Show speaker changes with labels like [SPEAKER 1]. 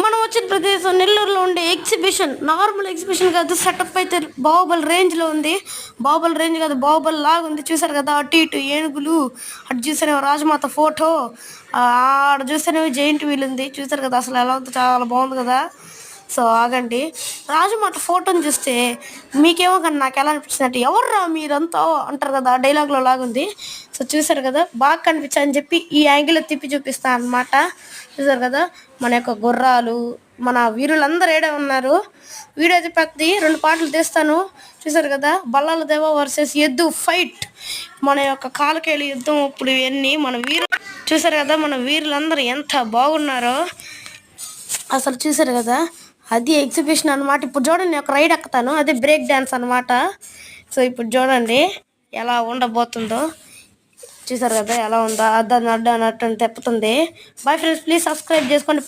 [SPEAKER 1] మనం వచ్చిన ప్రదేశం నెల్లూరులో ఉండే ఎగ్జిబిషన్. నార్మల్ ఎగ్జిబిషన్ కాదు, సెటప్ అయితే బాహుబలి రేంజ్లో ఉంది. బాహుబలి రేంజ్ కాదు, బాహుబలి లాగా ఉంది. చూసారు కదా, అటు ఇటు ఏనుగులు, అటు చూసాను రాజమాత ఫోటో, ఆడ చూసాను జైంట్ వీల్ ఉంది. చూసారు కదా అసలు ఎలా ఉందో, చాలా బాగుంది కదా. సో ఆగండి, రాజమాత ఫోటోని చూస్తే మీకేమో కానీ నాకు ఎలా అనిపించిందంటే, ఎవర్రా మీరంతా అంటారు కదా, డైలాగ్లో లాగుంది. సో చూసారు కదా, బాగా కనిపించని చెప్పి ఈ యాంగిల్లో తిప్పి చూపిస్తాను అనమాట. చూసారు కదా మన యొక్క గుర్రాలు, మన వీరులందరూ ఏడే ఉన్నారు. వీడియో అయితే పెద్దది, 2 పాటలు తీస్తాను. చూసారు కదా, బల్లాల దేవ వర్సెస్ ఎద్దు ఫైట్, మన యొక్క కాలకేళి యుద్ధం. ఇప్పుడు ఇవన్నీ మన చూసారు కదా, మన వీరులందరూ ఎంత బాగున్నారో అసలు. చూసారు కదా, అది ఎగ్జిబిషన్ అనమాట. ఇప్పుడు చూడండి, నేను ఒక రైడ్ ఎక్కుతాను, అదే బ్రేక్ డ్యాన్స్ అనమాట. సో ఇప్పుడు చూడండి ఎలా ఉండబోతుందో. చూసారు కదా ఎలా ఉందో, అడ్డ అన్నట్టు తెప్పుతుంది. బాయ్ ఫ్రెండ్స్, ప్లీజ్ సబ్స్క్రైబ్ చేసుకోండి.